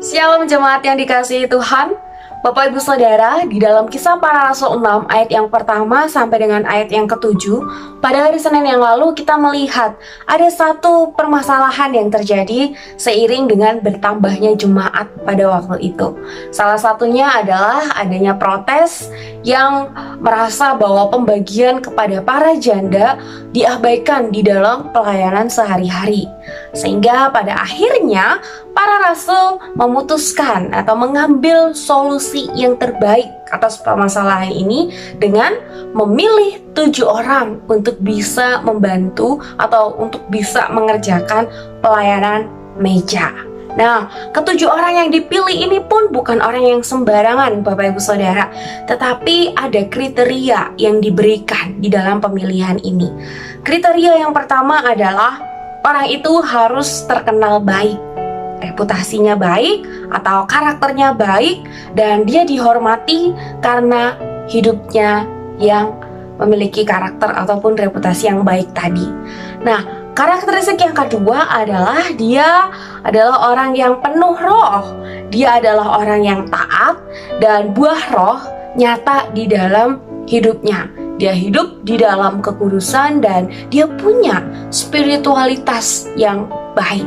Shalom jemaat yang dikasihi Tuhan, Bapak Ibu Saudara, di dalam Kisah Para Rasul 6 ayat yang pertama sampai dengan ayat yang ketujuh, pada hari Senin yang lalu kita melihat ada satu permasalahan yang terjadi seiring dengan bertambahnya jemaat pada waktu itu. Salah satunya adalah adanya protes yang merasa bahwa pembagian kepada para janda diabaikan di dalam pelayanan sehari-hari. Sehingga pada akhirnya para rasul memutuskan atau mengambil solusi yang terbaik atas permasalahan ini dengan memilih 7 orang untuk bisa membantu atau untuk bisa mengerjakan pelayanan meja. Nah, ketujuh orang yang dipilih ini pun bukan orang yang sembarangan, Bapak Ibu Saudara, tetapi ada kriteria yang diberikan di dalam pemilihan ini. Kriteria yang pertama adalah orang itu harus terkenal baik, reputasinya baik atau karakternya baik, dan dia dihormati karena hidupnya yang memiliki karakter ataupun reputasi yang baik tadi. Nah, karakteristik yang kedua adalah dia adalah orang yang penuh roh. Dia adalah orang yang taat dan buah roh nyata di dalam hidupnya. Dia hidup di dalam kekudusan dan dia punya spiritualitas yang baik.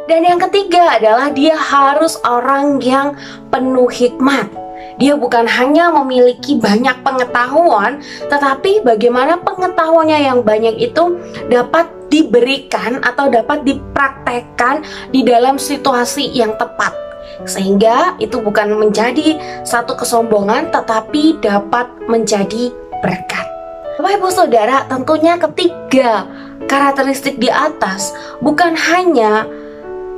Dan yang ketiga adalah dia harus orang yang penuh hikmat. Dia bukan hanya memiliki banyak pengetahuan, tetapi bagaimana pengetahuannya yang banyak itu dapat diberikan atau dapat dipraktekkan di dalam situasi yang tepat. Sehingga itu bukan menjadi satu kesombongan, tetapi dapat menjadi berkat. Bapak Ibu Saudara, tentunya ketiga karakteristik di atas bukan hanya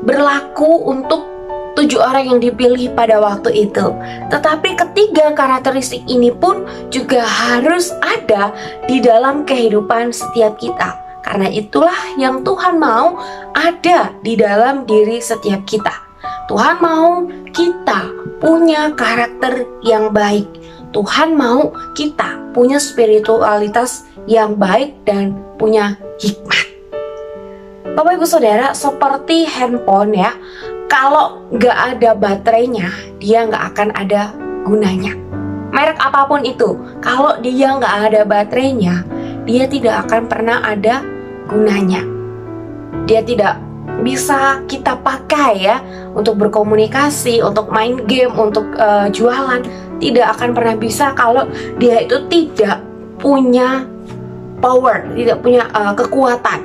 berlaku untuk 7 orang yang dipilih pada waktu itu, tetapi ketiga karakteristik ini pun juga harus ada di dalam kehidupan setiap kita. Karena itulah yang Tuhan mau ada di dalam diri setiap kita. Tuhan mau kita punya karakter yang baik. Tuhan mau kita punya spiritualitas yang baik dan punya hikmat. Bapak Ibu Saudara, seperti handphone ya, kalau nggak ada baterainya, dia nggak akan ada gunanya. Merek apapun itu, kalau dia nggak ada baterainya, dia tidak akan pernah ada gunanya. Dia tidak bisa kita pakai ya untuk berkomunikasi, untuk main game, untuk jualan. Tidak akan pernah bisa kalau dia itu tidak punya power, tidak punya kekuatan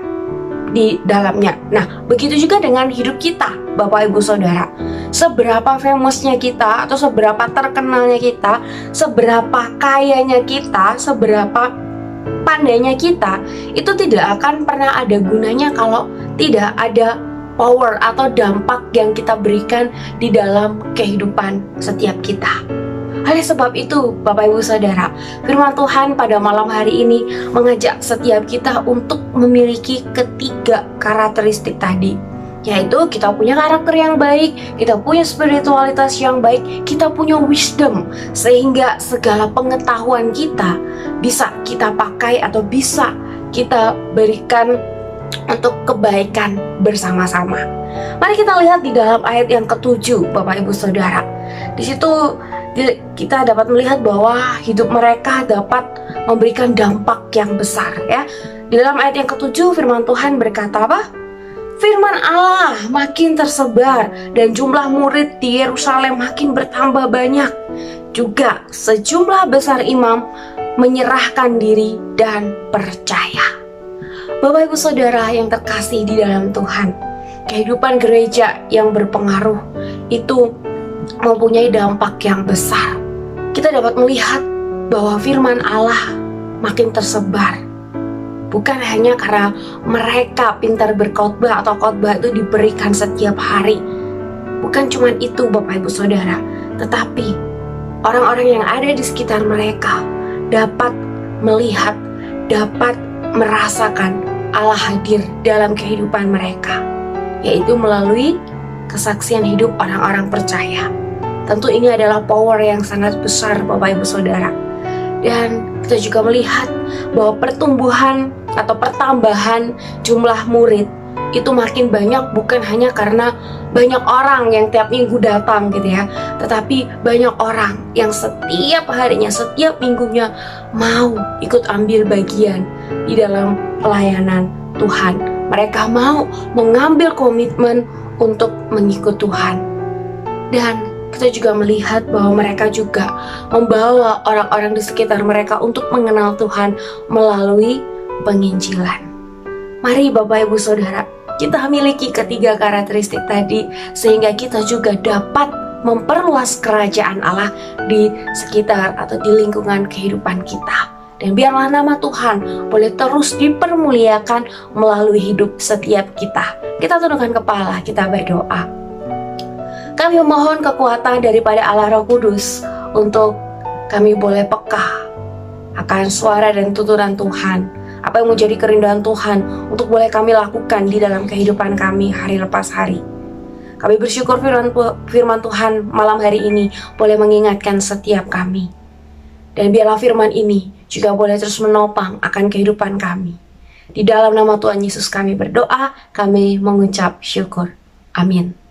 di dalamnya. Nah, begitu juga dengan hidup kita, Bapak Ibu Saudara. Seberapa famousnya kita atau seberapa terkenalnya kita, seberapa kayanya kita, seberapa pandainya kita, itu tidak akan pernah ada gunanya kalau tidak ada power atau dampak yang kita berikan di dalam kehidupan setiap kita. Oleh sebab itu, Bapak Ibu Saudara, firman Tuhan pada malam hari ini mengajak setiap kita untuk memiliki ketiga karakteristik tadi, yaitu kita punya karakter yang baik, kita punya spiritualitas yang baik, kita punya wisdom, sehingga segala pengetahuan kita bisa kita pakai atau bisa kita berikan untuk kebaikan bersama-sama. Mari kita lihat di dalam ayat yang ke-7, Bapak Ibu Saudara. Di situ kita dapat melihat bahwa hidup mereka dapat memberikan dampak yang besar ya. Di dalam ayat yang ke-7 firman Tuhan berkata apa? Firman Allah makin tersebar dan jumlah murid di Yerusalem makin bertambah banyak. Juga sejumlah besar imam menyerahkan diri dan percaya. Bapak Ibu Saudara yang terkasih di dalam Tuhan, kehidupan gereja yang berpengaruh itu mempunyai dampak yang besar. Kita dapat melihat bahwa firman Allah makin tersebar, bukan hanya karena mereka pintar berkhotbah atau khotbah itu diberikan setiap hari. Bukan cuma itu Bapak Ibu Saudara, tetapi orang-orang yang ada di sekitar mereka dapat melihat, dapat merasakan Allah hadir dalam kehidupan mereka, yaitu melalui kesaksian hidup orang-orang percaya. Tentu ini adalah power yang sangat besar Bapak Ibu Saudara. Dan kita juga melihat bahwa pertumbuhan atau pertambahan jumlah murid itu makin banyak bukan hanya karena banyak orang yang tiap minggu datang gitu ya, tetapi banyak orang yang setiap harinya, setiap minggunya mau ikut ambil bagian di dalam pelayanan Tuhan. Mereka mau mengambil komitmen untuk mengikut Tuhan. Dan kita juga melihat bahwa mereka juga membawa orang-orang di sekitar mereka untuk mengenal Tuhan melalui penginjilan. Mari Bapak Ibu Saudara, kita miliki ketiga karakteristik tadi sehingga kita juga dapat memperluas kerajaan Allah di sekitar atau di lingkungan kehidupan kita. Dan biarlah nama Tuhan boleh terus dipermuliakan melalui hidup setiap kita. Kita tundukkan kepala, kita berdoa. Kami memohon kekuatan daripada Allah Roh Kudus untuk kami boleh peka akan suara dan tuturan Tuhan. Apa yang menjadi kerinduan Tuhan untuk boleh kami lakukan di dalam kehidupan kami hari lepas hari. Kami bersyukur firman Tuhan malam hari ini boleh mengingatkan setiap kami. Dan biarlah firman ini juga boleh terus menopang akan kehidupan kami. Di dalam nama Tuhan Yesus kami berdoa, kami mengucap syukur. Amin.